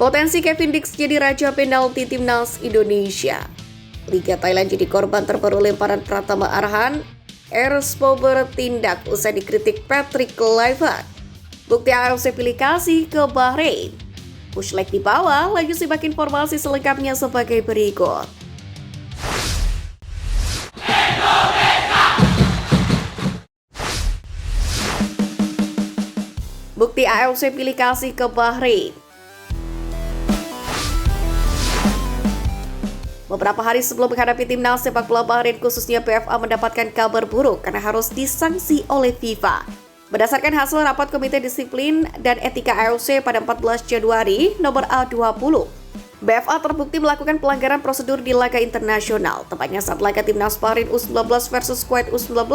Potensi Kevin Dix jadi raja penalti timnas Indonesia. Liga Thailand jadi korban terbaru lemparan Pratama Arhan. Erspo bertindak usai dikritik Patrick Kluivert. Bukti AFC pilih kasih ke Bahrain. Push leg di bawah, lanjut simak informasi selengkapnya sebagai berikut. Bukti AFC pilih kasih ke Bahrain. Beberapa hari sebelum menghadapi timnas sepak bola Bahrain, khususnya PFA mendapatkan kabar buruk karena harus disanksi oleh FIFA. Berdasarkan hasil rapat Komite Disiplin dan Etika AFC pada 14 Januari nomor A20, BFA terbukti melakukan pelanggaran prosedur di laga internasional, tepatnya saat laga timnas Bahrain U19 versus Kuwait U19,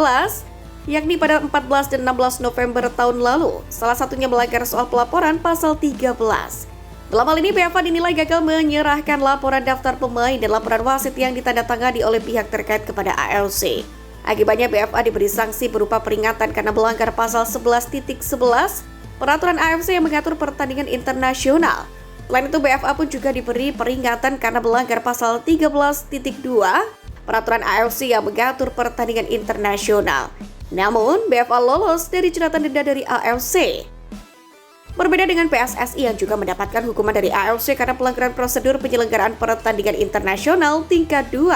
yakni pada 14 dan 16 November tahun lalu. Salah satunya melanggar soal pelaporan pasal 13. Dalam hal ini, BFA dinilai gagal menyerahkan laporan daftar pemain dan laporan wasit yang ditandatangani oleh pihak terkait kepada AFC. Akibatnya, BFA diberi sanksi berupa peringatan karena melanggar pasal 11.11 peraturan AFC yang mengatur pertandingan internasional. Selain itu, BFA pun juga diberi peringatan karena melanggar pasal 13.2 peraturan AFC yang mengatur pertandingan internasional. Namun, BFA lolos dari jeratan denda dari AFC. Berbeda dengan PSSI yang juga mendapatkan hukuman dari AFC karena pelanggaran prosedur penyelenggaraan pertandingan internasional tingkat 2.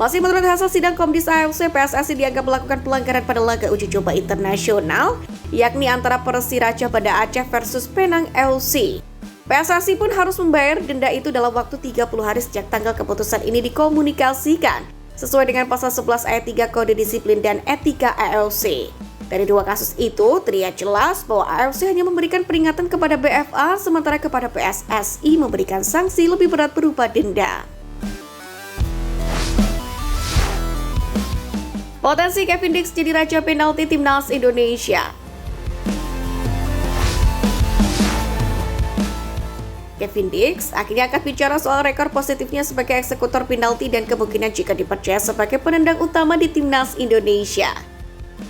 Masih menurut hasil sidang Komdis AFC, PSSI dianggap melakukan pelanggaran pada laga uji coba internasional, yakni antara Persiraja Banda Aceh versus Penang FC. PSSI pun harus membayar denda itu dalam waktu 30 hari sejak tanggal keputusan ini dikomunikasikan, sesuai dengan pasal 11 ayat 3 Kode Disiplin dan Etika AFC. Dari dua kasus itu, terlihat jelas bahwa AFC hanya memberikan peringatan kepada BFA, sementara kepada PSSI memberikan sanksi lebih berat berupa denda. Potensi Kevin Dix jadi raja penalti timnas Indonesia. Kevin Dix akhirnya akan bicara soal rekor positifnya sebagai eksekutor penalti dan kemungkinan jika dipercaya sebagai penendang utama di timnas Indonesia.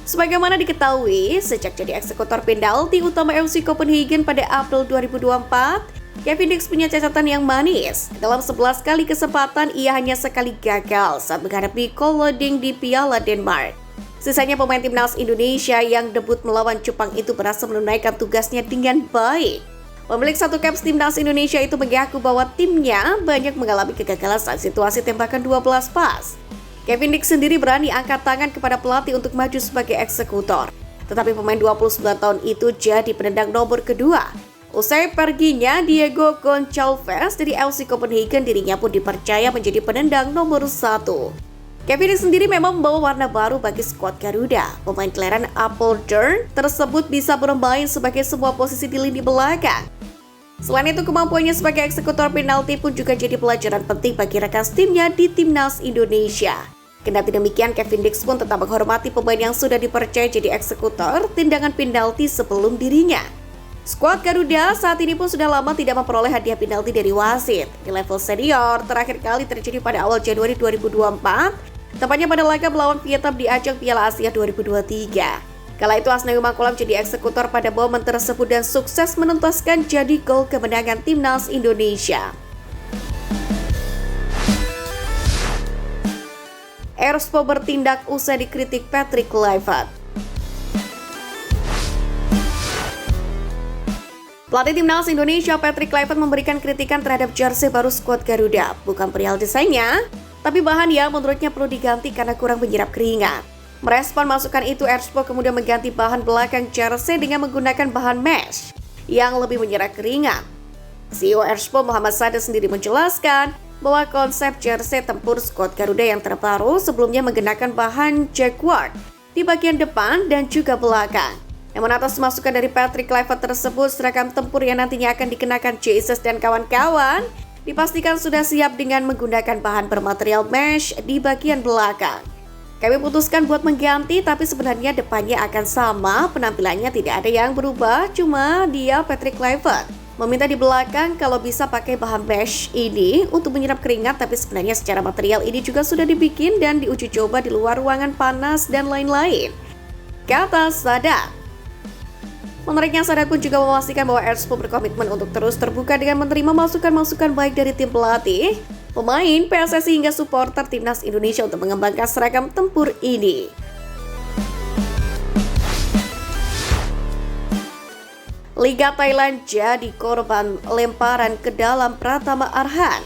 Sebagaimana diketahui, sejak jadi eksekutor penalti utama FC Copenhagen pada April 2024, Kevin Dix punya catatan yang manis. Dalam 11 kali kesempatan, ia hanya sekali gagal saat menghadapi Kolding di Piala Denmark. Sisanya pemain timnas Indonesia yang debut melawan Jepang itu berhasil menunaikan tugasnya dengan baik. Pemilik satu caps timnas Indonesia itu mengaku bahwa timnya banyak mengalami kegagalan saat situasi tembakan 12 pas. Kevin Dix sendiri berani angkat tangan kepada pelatih untuk maju sebagai eksekutor. Tetapi pemain 29 tahun itu jadi penendang nomor kedua. Usai perginya Diego Gonçalves dari FC Copenhagen, dirinya pun dipercaya menjadi penendang nomor 1. Kevin Dix sendiri memang membawa warna baru bagi skuad Garuda. Pemain kelahiran Apeldoorn tersebut bisa bermain sebagai sebuah posisi di lini belakang. Selain itu, kemampuannya sebagai eksekutor penalti pun juga jadi pelajaran penting bagi rekan timnya di timnas Indonesia. Kendati demikian, Kevin Dix pun tetap menghormati pemain yang sudah dipercaya jadi eksekutor tendangan penalti sebelum dirinya. Skuad Garuda saat ini pun sudah lama tidak memperoleh hadiah penalti dari wasit. Di level senior, terakhir kali terjadi pada awal Januari 2024, tepatnya pada laga melawan Vietnam di ajang Piala Asia 2023. Kala itu Asnawi Mangkulam jadi eksekutor pada momen tersebut dan sukses menuntaskan jadi gol kemenangan timnas Indonesia. Erspo bertindak usai dikritik Patrick Kluivert. Pelatih timnas Indonesia Patrick Kluivert memberikan kritikan terhadap jersey baru skuad Garuda. Bukan perihal desainnya, tapi bahan yang menurutnya perlu diganti karena kurang menyerap keringat. Merespon masukan itu, Erspo kemudian mengganti bahan belakang jersey dengan menggunakan bahan mesh yang lebih menyerap keringat. CEO Erspo Muhammad Sade sendiri menjelaskan bahwa konsep jersey tempur skuad Garuda yang terbaru sebelumnya menggunakan bahan jacquard di bagian depan dan juga belakang. Namun atas masukan dari Patrick Kluivert tersebut, seragam tempur yang nantinya akan dikenakan Jesus dan kawan-kawan dipastikan sudah siap dengan menggunakan bahan bermaterial mesh di bagian belakang. Kami putuskan buat mengganti, tapi sebenarnya depannya akan sama, penampilannya tidak ada yang berubah, cuma dia Patrick Kluivert meminta di belakang kalau bisa pakai bahan mesh ini untuk menyerap keringat, tapi sebenarnya secara material ini juga sudah dibikin dan diuji coba di luar ruangan panas dan lain-lain, kata Sadat. Menariknya, Sadat pun juga memastikan bahwa Erspo berkomitmen untuk terus terbuka dengan menerima masukan-masukan baik dari tim pelatih, pemain, PSSI hingga supporter timnas Indonesia untuk mengembangkan seragam tempur ini. Liga Thailand jadi korban lemparan ke dalam Pratama Arhan.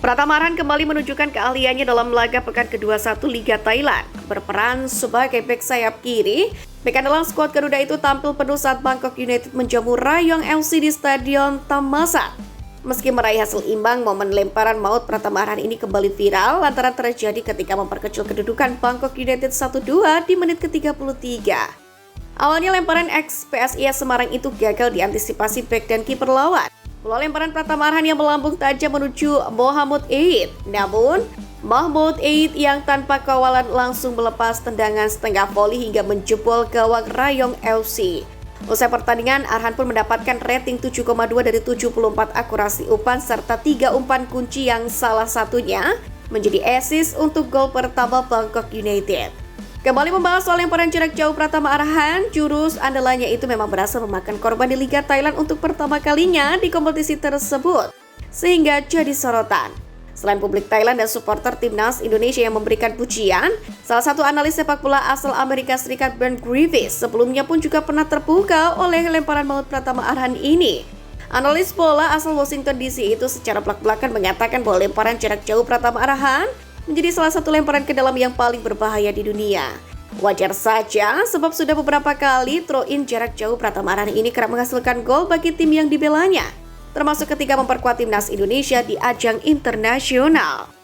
Pratama Arhan kembali menunjukkan keahliannya dalam laga pekan ke-21 Liga Thailand. Berperan sebagai bek sayap kiri, bek andalan skuad Garuda itu tampil penuh saat Bangkok United menjamu Rayong FC di Stadion Thammasat. Meski meraih hasil imbang, momen lemparan maut Pratama Arhan ini kembali viral lantaran terjadi ketika memperkecil kedudukan Bangkok United 1-2 di menit ke-33. Awalnya lemparan ex-PSIS Semarang itu gagal diantisipasi bek dan kiper lawan. Bola lemparan Pratama Arhan yang melambung tajam menuju Mahmud Eid. Namun, Mahmud Eid yang tanpa kawalan langsung melepas tendangan setengah voli hingga menjebol gawang Rayong FC. Usai pertandingan, Arhan pun mendapatkan rating 7,2 dari 74 akurasi umpan serta 3 umpan kunci yang salah satunya menjadi assist untuk gol pertama Bangkok United. Kembali membahas soal lemparan jarak jauh Pratama Arhan, jurus andalannya itu memang berhasil memakan korban di Liga Thailand untuk pertama kalinya di kompetisi tersebut, sehingga jadi sorotan. Selain publik Thailand dan supporter timnas Indonesia yang memberikan pujian, salah satu analis sepak bola asal Amerika Serikat Ben Griffiths sebelumnya pun juga pernah terpukau oleh lemparan maut Pratama Arhan ini. Analis bola asal Washington DC itu secara belak-belakan mengatakan bahwa lemparan jarak jauh Pratama Arhan menjadi salah satu lemparan ke dalam yang paling berbahaya di dunia. Wajar saja, sebab sudah beberapa kali throw-in jarak jauh Pratama Arhan ini kerap menghasilkan gol bagi tim yang dibelanya, termasuk ketika memperkuat timnas Indonesia di ajang internasional.